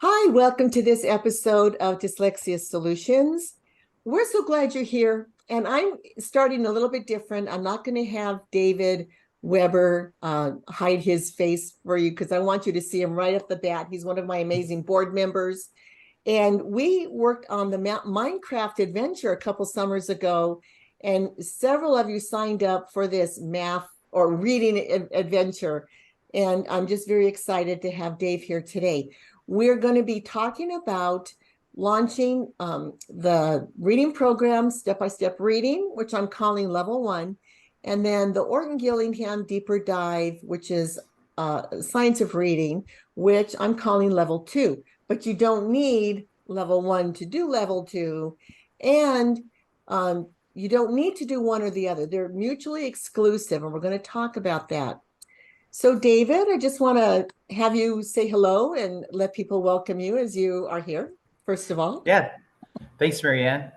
Hi, welcome to this episode of Dyslexia Solutions. We're so glad you're here. And I'm starting a little bit different. I'm not going to have David Weber hide his face for you because I want you to see him right off the bat. He's one of my amazing board members. And we worked on the Minecraft adventure a couple summers ago, and several of you signed up for this math or reading adventure. And I'm just very excited to have Dave here today. We're going to be talking about launching the reading program, step-by-step reading, which I'm calling level 1, and then the Orton Gillingham deeper dive, which is science of reading, which I'm calling level 2. But you don't need level 1 to do level 2, and you don't need to do one or the other. They're mutually exclusive, and we're going to talk about that. So, David, I just want to have you say hello and let people welcome you as you are here, first of all. Yeah, thanks, Marianne.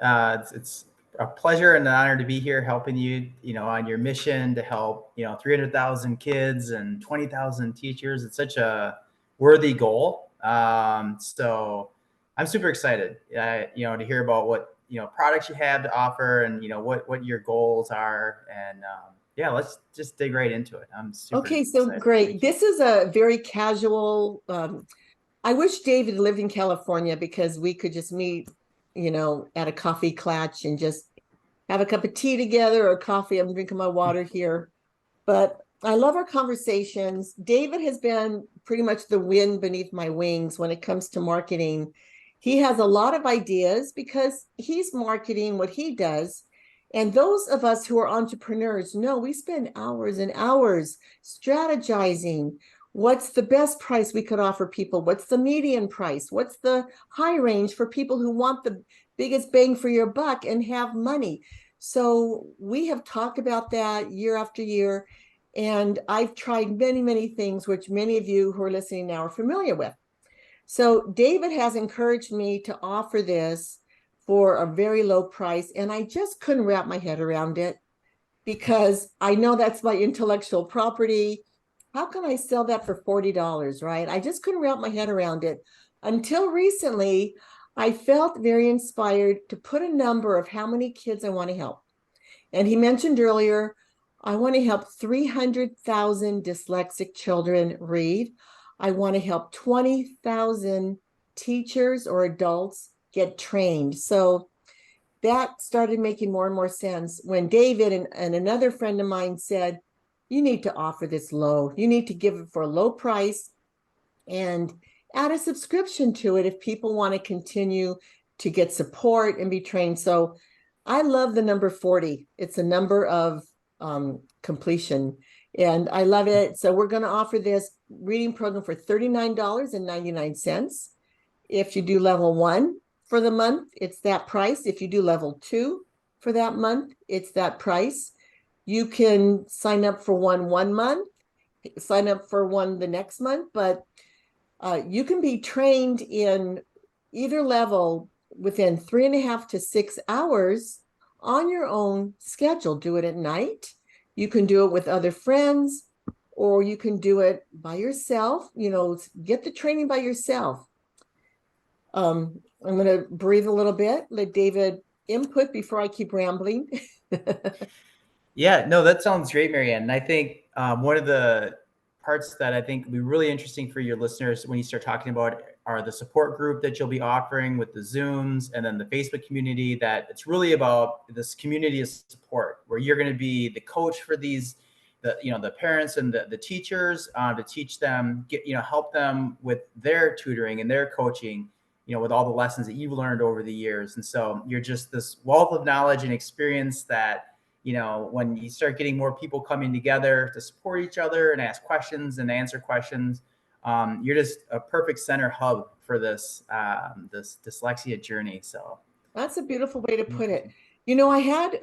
It's a pleasure and an honor to be here helping you, on your mission to help, 300,000 kids and 20,000 teachers. It's such a worthy goal. So I'm super excited, to hear about what, products you have to offer and, what your goals are. And yeah, let's just dig right into it. I'm super Okay, so excited. great. This is a very casual, I wish David lived in California because we could just meet, at a coffee clutch and just have a cup of tea together or coffee. I'm drinking my water here. But I love our conversations. David has been pretty much the wind beneath my wings when it comes to marketing. He has a lot of ideas because he's marketing what he does. And those of us who are entrepreneurs know we spend hours and hours strategizing. What's the best price we could offer people? What's the median price? What's the high range for people who want the biggest bang for your buck and have money? So we have talked about that year after year. And I've tried many, many things, which many of you who are listening now are familiar with. So David has encouraged me to offer this for a very low price. And I just couldn't wrap my head around it because I know that's my intellectual property. How can I sell that for $40, right? I just couldn't wrap my head around it. Until recently, I felt very inspired to put a number of how many kids I want to help. And he mentioned earlier, I want to help 300,000 dyslexic children read. I want to help 20,000 teachers or adults get trained. So that started making more and more sense when David and another friend of mine said, you need to offer this low. You need to give it for a low price and add a subscription to it if people want to continue to get support and be trained. So I love the number 40. It's a number of completion, and I love it. So we're going to offer this reading program for $39.99. If you do level 1 for the month, it's that price. If you do level 2 for that month, it's that price. You can sign up for one month, sign up for one the next month, but you can be trained in either level within 3.5 to 6 hours on your own schedule. Do it at night. You can do it with other friends, or you can do it by yourself. Get the training by yourself. I'm going to breathe a little bit, let David input before I keep rambling. Yeah, no, that sounds great, Marianne. And I think one of the parts that I think will be really interesting for your listeners when you start talking about are the support group that you'll be offering with the Zooms and then the Facebook community. That it's really about this community of support where you're going to be the coach for the parents and the teachers to teach them, help them with their tutoring and their coaching, with all the lessons that you've learned over the years. And so you're just this wealth of knowledge and experience that, when you start getting more people coming together to support each other and ask questions and answer questions, you're just a perfect center hub for this dyslexia journey. So That's a beautiful way to put it. I had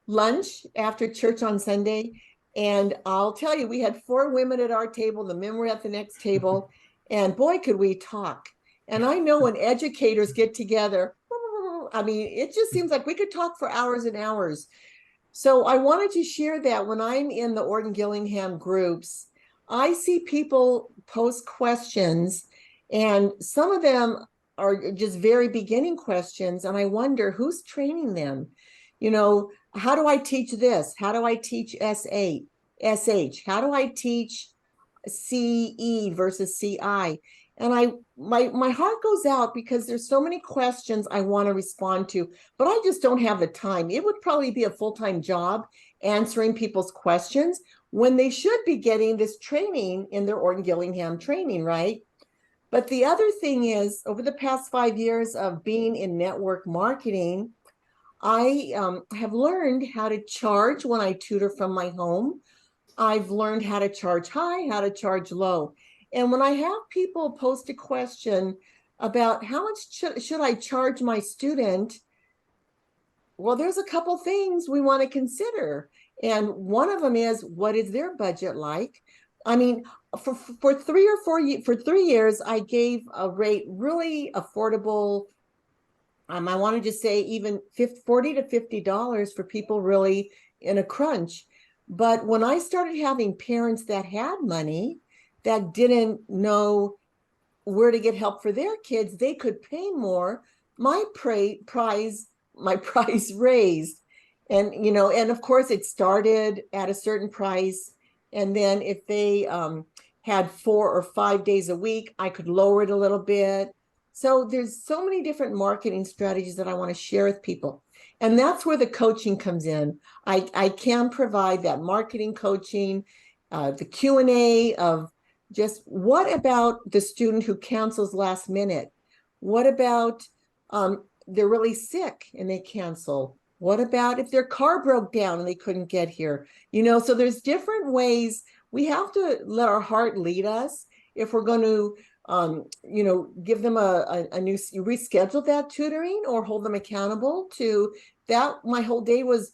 lunch after church on Sunday, and I'll tell you, we had 4 women at our table. The men were at the next table, and boy, could we talk. And I know when educators get together, I mean, it just seems like we could talk for hours and hours. So I wanted to share that when I'm in the Orton Gillingham groups, I see people post questions And some of them are just very beginning questions. And I wonder who's training them. How do I teach this? How do I teach SH? How do I teach CE versus CI? And my heart goes out because there's so many questions I want to respond to, but I just don't have the time. It would probably be a full-time job answering people's questions when they should be getting this training in their Orton Gillingham training, right? But the other thing is, over the past 5 years of being in network marketing, I have learned how to charge when I tutor from my home. I've learned how to charge high, how to charge low. And when I have people post a question about how much should I charge my student, well, there's a couple things we want to consider. And one of them is, what is their budget like? I mean, for 3 years, I gave a rate really affordable. I want to just say even $40 to $50 for people really in a crunch. But when I started having parents that had money that didn't know where to get help for their kids, they could pay more. My price raised. And of course it started at a certain price. And then if they had 4 or 5 days a week, I could lower it a little bit. So there's so many different marketing strategies that I want to share with people. And that's where the coaching comes in. I can provide that marketing coaching, the Q&A of just what about the student who cancels last minute? What about they're really sick and they cancel? What about if their car broke down and they couldn't get here? So there's different ways. We have to let our heart lead us if we're going to give them a new, reschedule that tutoring or hold them accountable to that. My whole day was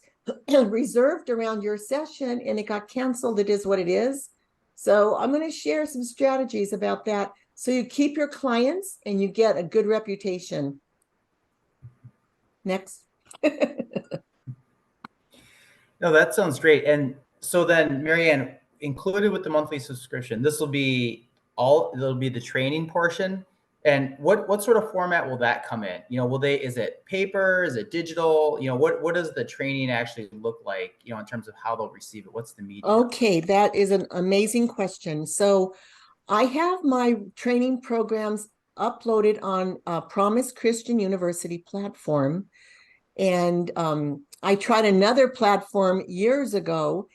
reserved around your session and it got canceled. It is what it is. So I'm going to share some strategies about that so you keep your clients and you get a good reputation. Next. No, that sounds great. And so then, Marianne, included with the monthly subscription, it'll be the training portion. And what sort of format will that come in? Is it paper? Is it digital? What does the training actually look like, in terms of how they'll receive it? What's the medium? Okay, that is an amazing question. So I have my training programs uploaded on Promise Christian University platform. And I tried another platform years ago,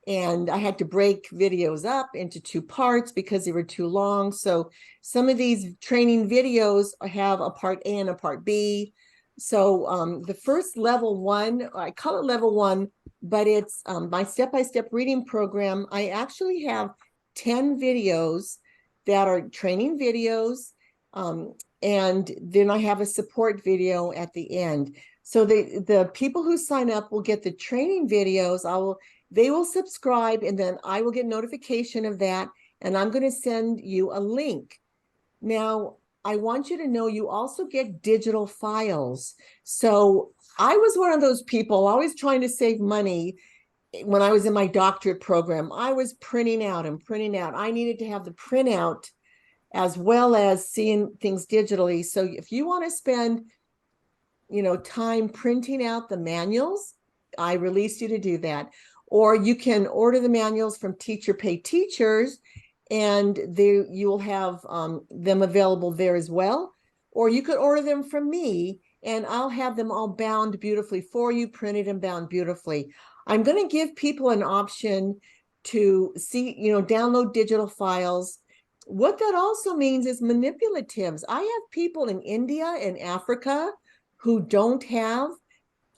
and I had to break videos up into 2 parts because they were too long. So some of these training videos have a part A and a part B. So the first level 1, I call it level 1, but it's my step-by-step reading program. I actually have 10 videos that are training videos. And then I have a support video at the end. So the people who sign up will get the training videos. They will subscribe, and then I will get notification of that. And I'm going to send you a link. Now, I want you to know you also get digital files. So I was one of those people always trying to save money. When I was in my doctorate program, I was printing out and printing out. I needed to have the printout as well as seeing things digitally. So if you want to spend time printing out the manuals, I release you to do that. Or you can order the manuals from Teacher Pay Teachers, and you will have them available there as well. Or you could order them from me, and I'll have them all bound beautifully for you, printed and bound beautifully. I'm going to give people an option to see, download digital files. What that also means is manipulatives. I have people in India and Africa who don't have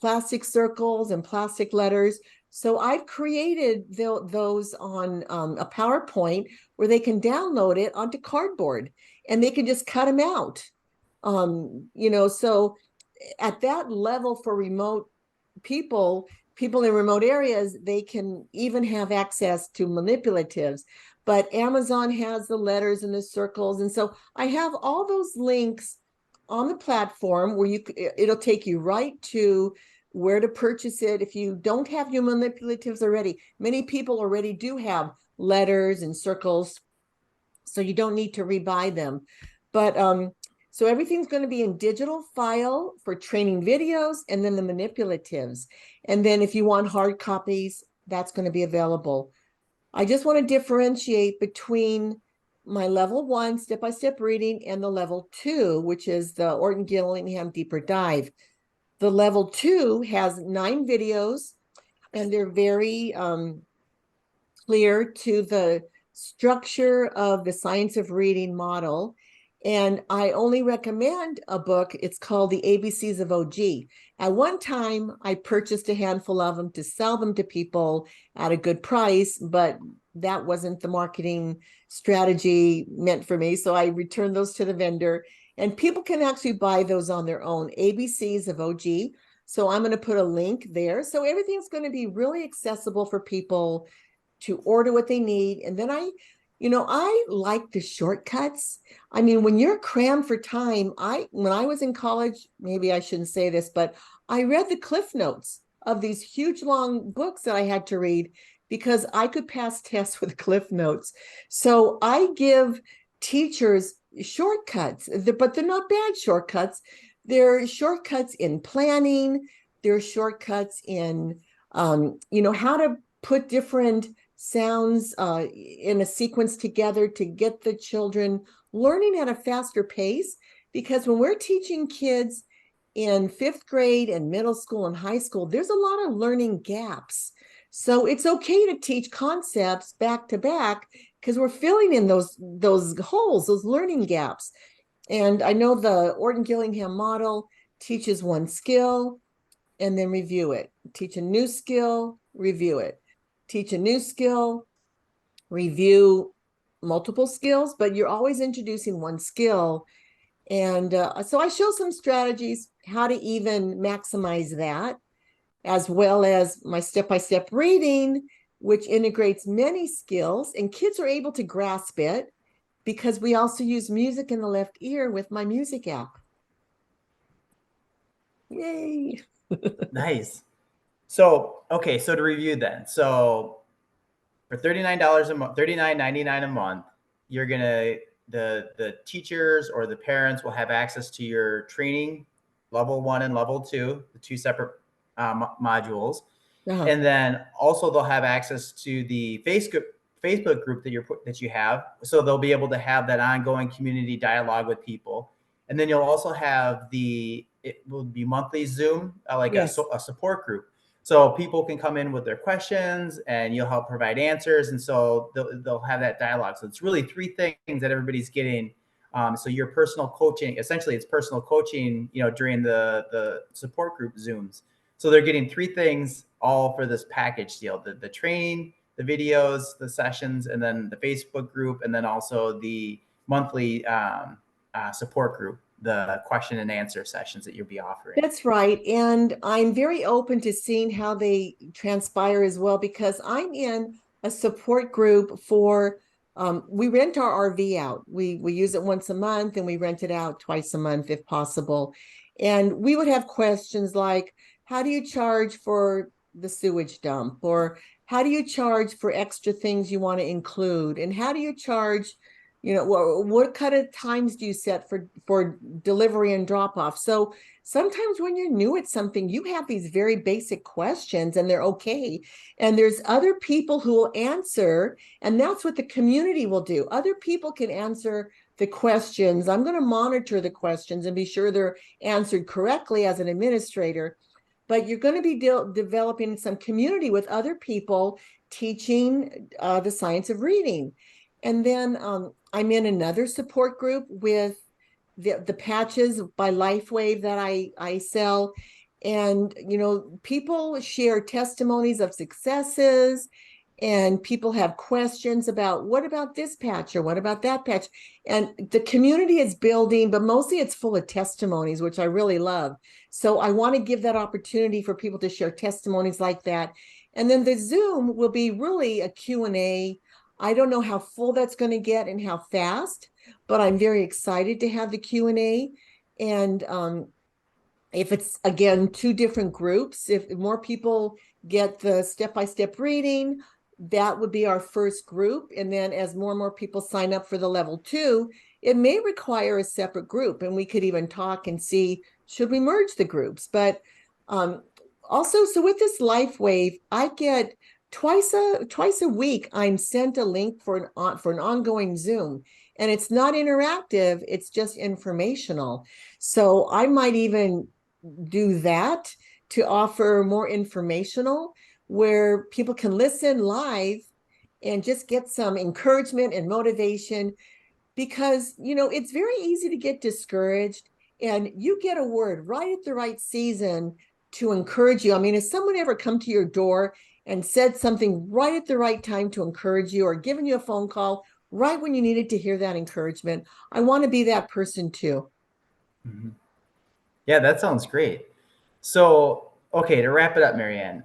plastic circles and plastic letters. So I've created those on a PowerPoint where they can download it onto cardboard and they can just cut them out. So at that level for remote people in remote areas, they can even have access to manipulatives. But Amazon has the letters and the circles. And so I have all those links on the platform where it'll take you right to where to purchase it. If you don't have your manipulatives already, many people already do have letters and circles, so you don't need to rebuy them. But so everything's going to be in digital file for training videos, and then the manipulatives. And then if you want hard copies, that's going to be available. I just want to differentiate between my level 1 step-by-step reading and the level 2, which is the Orton Gillingham deeper dive. The level 2 has 9 videos, and they're very clear to the structure of the science of reading model. And I only recommend a book. It's called The ABCs of OG. At one time, I purchased a handful of them to sell them to people at a good price, but that wasn't the marketing strategy meant for me. So I returned those to the vendor, and people can actually buy those on their own, ABCs of OG. So I'm going to put a link there. So everything's going to be really accessible for people to order what they need. And then I like the shortcuts. I mean, when you're crammed for time, when I was in college, maybe I shouldn't say this, but I read the cliff notes of these huge long books that I had to read because I could pass tests with cliff notes. So I give teachers shortcuts, but they're not bad shortcuts. They're shortcuts in planning. They're shortcuts in, how to put different sounds in a sequence together to get the children learning at a faster pace. Because when we're teaching kids in 5th grade and middle school and high school, there's a lot of learning gaps. So it's okay to teach concepts back to back because we're filling in those holes, those learning gaps. And I know the Orton Gillingham model teaches one skill and then review it. Teach a new skill, review it. Teach a new skill, review multiple skills, but you're always introducing one skill. And so I show some strategies how to even maximize that, as well as my step-by-step reading, which integrates many skills, and kids are able to grasp it because we also use music in the left ear with my music app. Yay. Nice. So, okay, so to review then. So for $39 a month, $39.99 a month, you're gonna the teachers or the parents will have access to your training, level 1 and level 2, the 2 separate modules. Uh-huh. And then also they'll have access to the Facebook group that you have. So they'll be able to have that ongoing community dialogue with people. And then you'll also have it will be monthly Zoom, Yes. a support group. So people can come in with their questions and you'll help provide answers. And so they'll have that dialogue. So it's really 3 things that everybody's getting. So your personal coaching, essentially it's personal coaching, during the support group Zooms. So they're getting 3 things all for this package deal: the training, the videos, the sessions, and then the Facebook group, and then also the monthly support group, the question and answer sessions that you'll be offering. That's right. And I'm very open to seeing how they transpire as well, because I'm in a support group for, we rent our RV out. We use it once a month and we rent it out twice a month if possible. And we would have questions like, how do you charge for the sewage dump? Or how do you charge for extra things you want to include? And how do you charge, what kind of times do you set for delivery and drop off? So sometimes when you're new at something, you have these very basic questions and they're okay. And there's other people who will answer, and that's what the community will do. Other people can answer the questions. I'm going to monitor the questions and be sure they're answered correctly as an administrator. But you're going to be developing some community with other people teaching the science of reading. And then I'm in another support group with the patches by LifeWave that I sell. And, people share testimonies of successes, and people have questions about what about this patch or what about that patch. And the community is building, but mostly it's full of testimonies, which I really love. So I want to give that opportunity for people to share testimonies like that. And then the Zoom will be really a Q&A. I don't know how full that's going to get and how fast, but I'm very excited to have the Q&A. And if it's, again, 2 different groups, if more people get the step-by-step reading, that would be our first group. And then as more and more people sign up for the level 2, it may require a separate group, and we could even talk and see, should we merge the groups? But also, so with this LifeWave, I get twice a week, I'm sent a link for an ongoing Zoom, and it's not interactive, it's just informational. So I might even do that to offer more informational, where people can listen live and just get some encouragement and motivation, because it's very easy to get discouraged, and you get a word right at the right season to encourage you. I mean, has someone ever come to your door and said something right at the right time to encourage you, or given you a phone call right when you needed to hear that encouragement? I want to be that person too. Mm-hmm. Yeah, that sounds great. So, okay, to wrap it up, Marianne,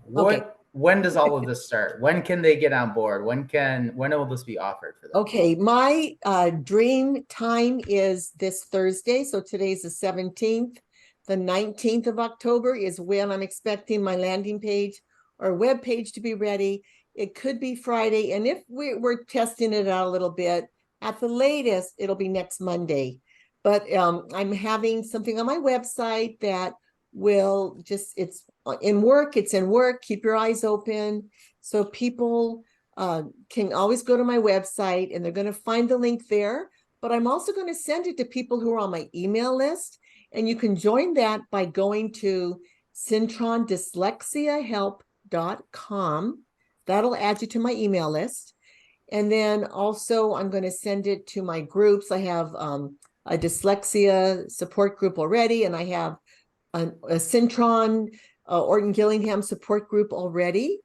when does all of this start? When can they get on board? When will this be offered for them? Okay, my dream time is this Thursday. So today's the 17th. The 19th of October is when I'm expecting my landing page or web page to be ready. It could be Friday. And if we're testing it out a little bit, at the latest, it'll be next Monday. But I'm having something on my website that will just, it's in work. Keep your eyes open. So people can always go to my website, and they're going to find the link there. But I'm also going to send it to people who are on my email list. And you can join that by going to CintronDyslexiaHelp.com. That'll add you to my email list. And then also I'm going to send it to my groups. I have a dyslexia support group already, and I have a Cintron Orton Gillingham support group already.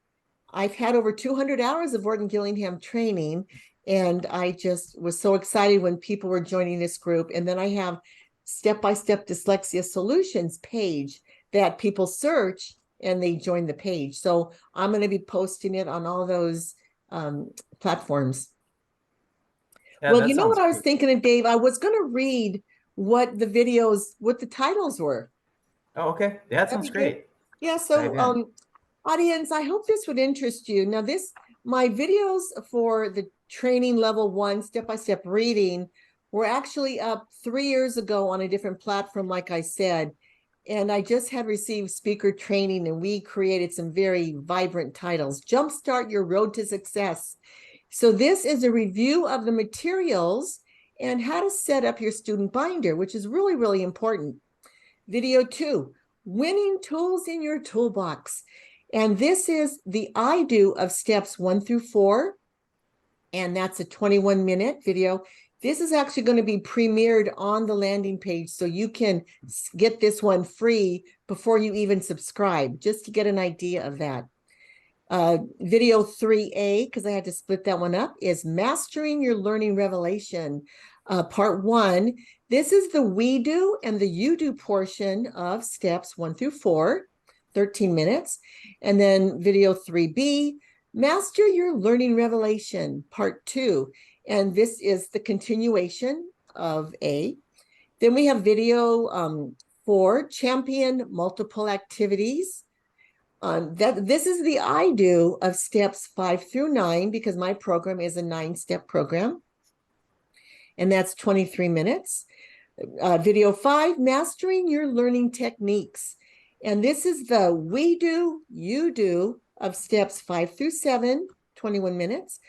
I've had over 200 hours of Orton Gillingham training, and I just was so excited when people were joining this group. And then I have step-by-step dyslexia solutions page that people search and they join the page. So I'm going to be posting it on all those platforms. Yeah, well, you know what I was great. thinking of, Dave? I was going to read what the titles were. Oh, okay. That sounds great. Yeah. So, audience, I hope this would interest you. Now, my videos for the training level 1 step-by-step reading were actually up 3 years ago on a different platform, like I said. And I just had received speaker training, and we created some very vibrant titles. Jumpstart Your Road to Success. So this is a review of the materials and how to set up your student binder, which is really, really important. Video 2, Winning Tools in Your Toolbox. And this is the I do of steps 1 through 4. And that's a 21-minute video. This is actually going to be premiered on the landing page, so you can get this one free before you even subscribe, just to get an idea of that. Video 3A, because I had to split that one up, is Mastering Your Learning Revelation, part 1. This is the we do and the you do portion of steps 1 through 4, 13 minutes. And then video 3B, Master Your Learning Revelation, part 2. And this is the continuation of A. Then we have video 4, Champion Multiple Activities. This is the I do of steps 5 through 9, because my program is a 9-step program. And that's 23 minutes. Video 5, Mastering Your Learning Techniques. And this is the we do, you do of steps 5 through 7, 21 minutes.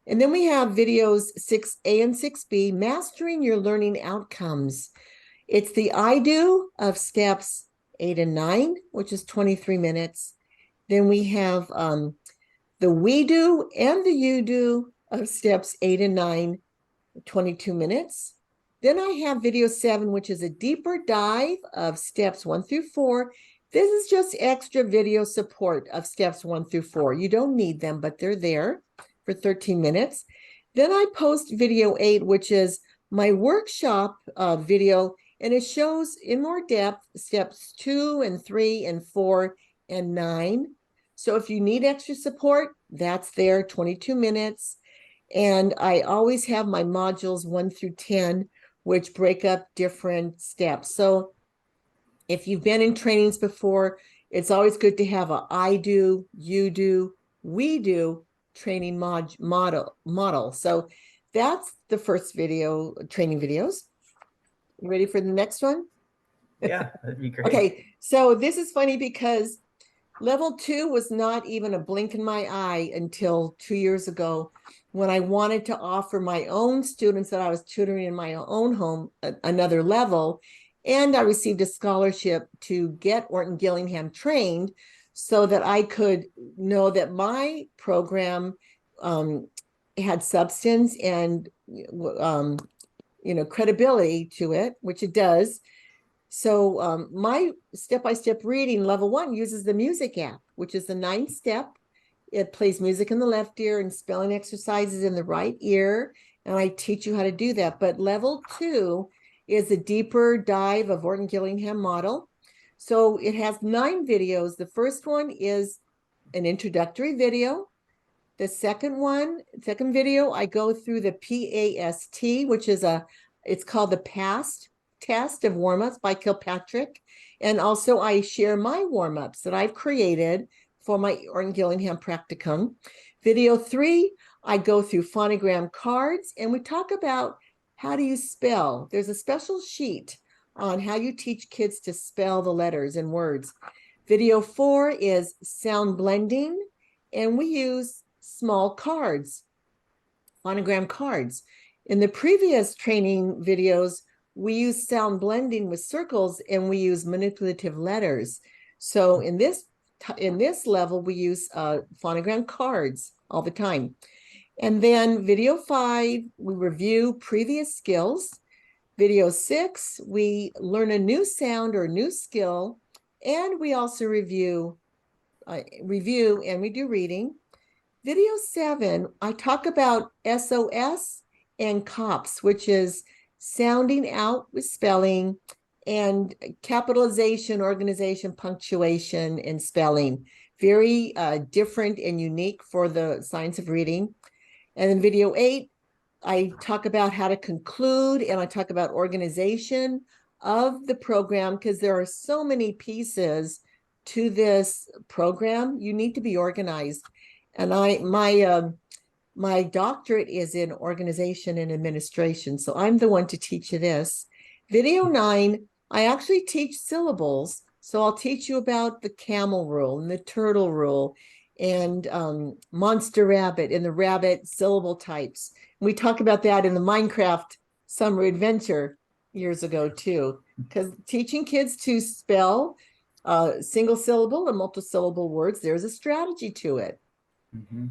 And then we have videos 6A and 6B, Mastering Your Learning Outcomes. It's the I do of steps 8 and 9, which is 23 minutes. Then we have the we do and the you do of steps 8 and 9, 22 minutes. Then I have video 7, which is a deeper dive of steps 1 through 4. This is just extra video support of steps 1 through 4. You don't need them, but they're there for 13 minutes. Then I post video 8, which is my workshop video, and it shows in more depth steps 2 and 3 and 4 and 9. So if you need extra support, that's there, 22 minutes. And I always have my modules 1 through 10, which break up different steps. So if you've been in trainings before, it's always good to have a I do, you do, we do training model. So that's the first video, training videos. You ready for the next one? Yeah, that'd be great. Okay, so this is funny because level 2 was not even a blink in my eye until 2 years ago, when I wanted to offer my own students that I was tutoring in my own home another level. And I received a scholarship to get Orton Gillingham trained so that I could know that my program had substance and credibility to it, which it does. So my step-by-step reading level 1 uses the music app, which is the 9th step. It plays music in the left ear and spelling exercises in the right ear. And I teach you how to do that. But level 2 is a deeper dive of Orton Gillingham model. So it has 9 videos. The first one is an introductory video. The second video, I go through the PAST, which is it's called the PAST test of warm-ups by Kilpatrick. And also I share my warm-ups that I've created for my Orton Gillingham practicum. Video 3, I go through phonogram cards and we talk about how do you spell. There's a special sheet on how you teach kids to spell the letters and words. Video 4 is sound blending, and we use small cards, phonogram cards. In the previous training videos, we use sound blending with circles and we use manipulative letters. So in this level, we use phonogram cards all the time. And then video 5, we review previous skills. Video 6, we learn a new sound or new skill. And we also review and we do reading. Video 7, I talk about SOS and COPS, which is sounding out with spelling, and capitalization, organization, punctuation, and spelling. Very different and unique for the science of reading. And in video 8, I talk about how to conclude, and I talk about organization of the program, because there are so many pieces to this program. You need to be organized. And my doctorate is in organization and administration, so I'm the one to teach you this. Video 9, I actually teach syllables. So I'll teach you about the camel rule and the turtle rule and monster rabbit and the rabbit syllable types. We talk about that in the Minecraft Summer Adventure years ago too, because teaching kids to spell single syllable and multi-syllable words, there's a strategy to it. Mm-hmm.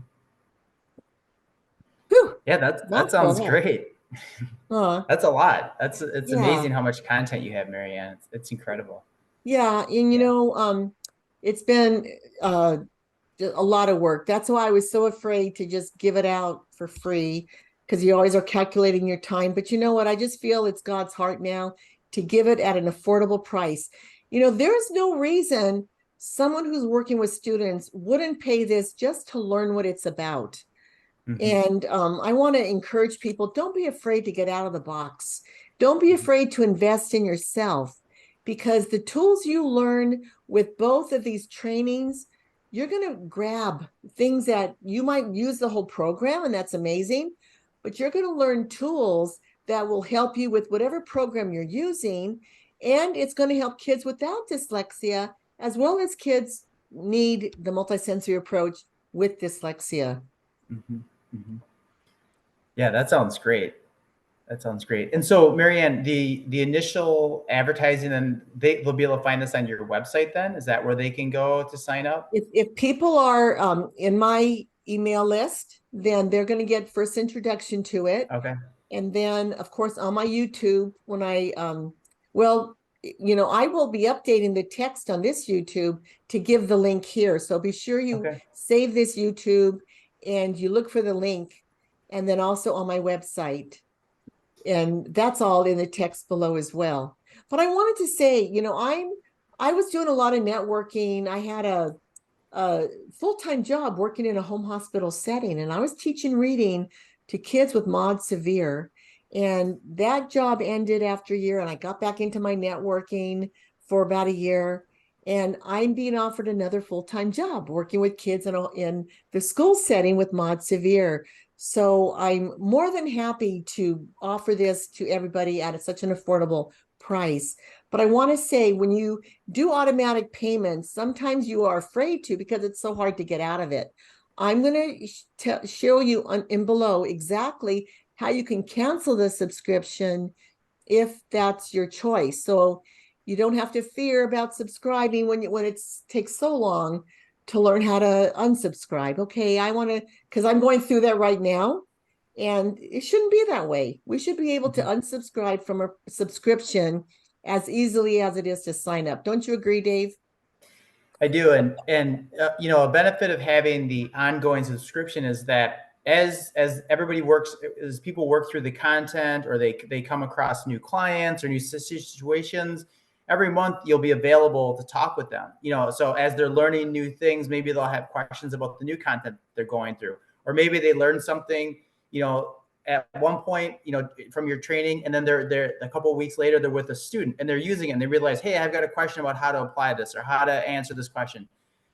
Whew. Yeah, that sounds great. That's a lot. It's amazing how much content you have, Marianne. It's incredible. Yeah, and you know, it's been a lot of work. That's why I was so afraid to just give it out for free, because you always are calculating your time. But you know what? I just feel it's God's heart now to give it at an affordable price. You know, there's no reason someone who's working with students wouldn't pay this just to learn what it's about. Mm-hmm. And I want to encourage people, don't be afraid to get out of the box. Don't be afraid to invest in yourself, because the tools you learn with both of these trainings, you're going to grab things that you might use the whole program, and that's amazing, but you're going to learn tools that will help you with whatever program you're using, and it's going to help kids without dyslexia, as well as kids need the multisensory approach with dyslexia. Mm-hmm. Mm-hmm. Yeah, that sounds great. That sounds great. And so, Marianne, the initial advertising, and they'll be able to find this on your website then? Is that where they can go to sign up? If people are in my email list, then they're going to get first introduction to it. Okay. And then, of course, on my YouTube, when I, well, you know, I will be updating the text on this YouTube to give the link here. So be sure you save this YouTube and you look for the link, and then also on my website. And that's all in the text below as well. But I wanted to say, you know, I was doing a lot of networking. I had a full-time job working in a home hospital setting, and I was teaching reading to kids with mod severe. And that job ended after a year, and I got back into my networking for about a year. And I'm being offered another full-time job working with kids in the school setting with Mod Severe. So I'm more than happy to offer this to everybody at such an affordable price. But I want to say, when you do automatic payments, sometimes you are afraid to because it's so hard to get out of it. I'm going to show you in below exactly how you can cancel the subscription if that's your choice. So you don't have to fear about subscribing when it takes so long to learn how to unsubscribe. Okay, I want to, because I'm going through that right now, and it shouldn't be that way. We should be able to unsubscribe from a subscription as easily as it is to sign up. Don't you agree, Dave? I do, and you know, a benefit of having the ongoing subscription is that as everybody works, as people work through the content, or they come across new clients or new situations, every month you'll be available to talk with them. You know, so as they're learning new things, maybe they'll have questions about the new content they're going through, or maybe they learn something, you know, at one point, you know, from your training, and then they're a couple of weeks later, they're with a student and they're using it and they realize, hey, I've got a question about how to apply this or how to answer this question.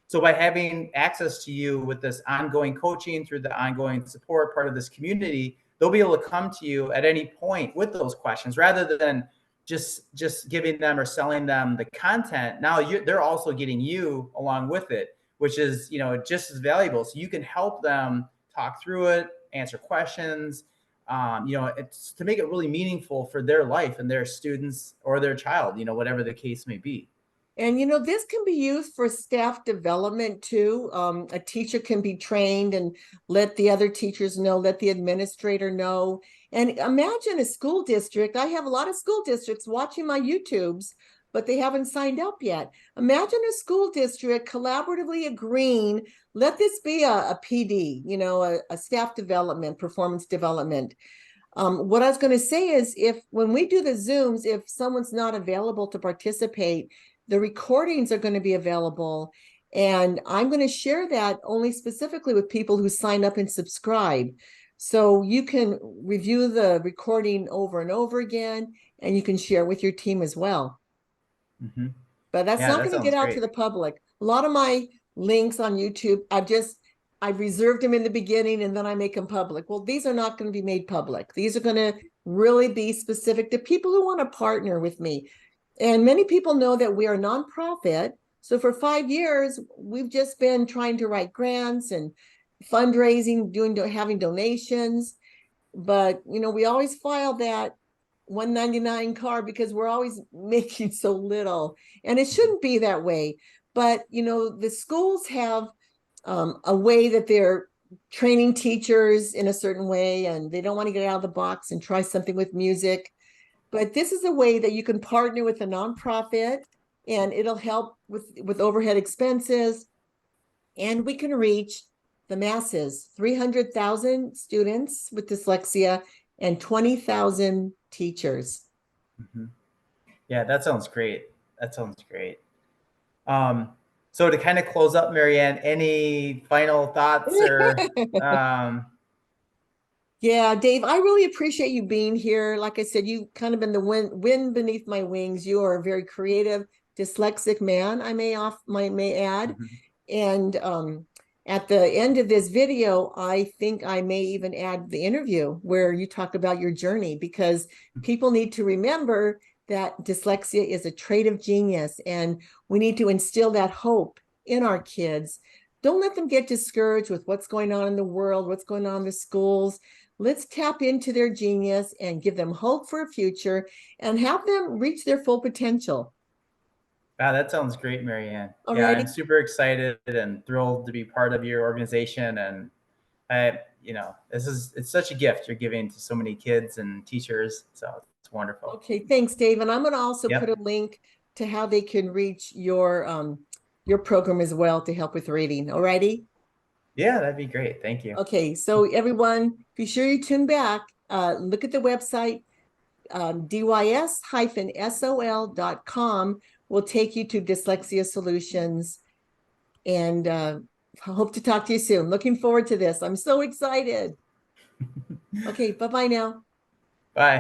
So by having access to you with this ongoing coaching through the ongoing support part of this community, they'll be able to come to you at any point with those questions rather than just giving them or selling them the content. Now they're also getting you along with it, which is, you know, just as valuable. So you can help them talk through it, answer questions. You know, it's to make it really meaningful for their life and their students or their child, you know, whatever the case may be. And this can be used for staff development too. A teacher can be trained and let the other teachers know, let the administrator know. And imagine a school district. I have a lot of school districts watching my YouTubes, but they haven't signed up yet. Imagine a school district collaboratively agreeing, let this be a PD, a staff development, performance development. What I was going to say is, when we do the Zooms, if someone's not available to participate, the recordings are going to be available. And I'm going to share that only specifically with people who sign up and subscribe. So you can review the recording over and over again, and you can share with your team as well. Mm-hmm. But that's Yeah, not that going to get sounds out great. to the public. A lot of my links on YouTube, I've reserved them in the beginning and then I make them public. Well, these are not going to be made public. These are going to really be specific to people who want to partner with me. And many people know that we are a nonprofit. So for 5 years, we've just been trying to write grants and fundraising, having donations. But, we always file that 199 card because we're always making so little. And it shouldn't be that way. But, the schools have a way that they're training teachers in a certain way, and they don't want to get out of the box and try something with music. But this is a way that you can partner with a nonprofit, and it'll help with overhead expenses, and we can reach the masses. 300,000 students with dyslexia and 20,000 teachers. Mm-hmm. Yeah, that sounds great. That sounds great. So to kind of close up, Marianne, any final thoughts or Yeah, Dave, I really appreciate you being here. Like I said, you kind of been the wind beneath my wings. You are a very creative, dyslexic man, I may add. Mhm. And at the end of this video, I think I may even add the interview where you talk about your journey, because people need to remember that dyslexia is a trait of genius, and we need to instill that hope in our kids. Don't let them get discouraged with what's going on in the world, what's going on in the schools. Let's tap into their genius and give them hope for a future and have them reach their full potential. Wow, that sounds great, Marianne. Yeah, Alrighty. I'm super excited and thrilled to be part of your organization. And it's such a gift you're giving to so many kids and teachers. So it's wonderful. Okay, thanks, Dave. And I'm going to also put a Yep. link to how they can reach your program as well to help with reading. Alrighty. Yeah, that'd be great. Thank you. Okay, so everyone, be sure you tune back. Look at the website. dys-sol.com will take you to Dyslexia Solutions. And hope to talk to you soon. Looking forward to this. I'm so excited. Okay, bye-bye now. Bye.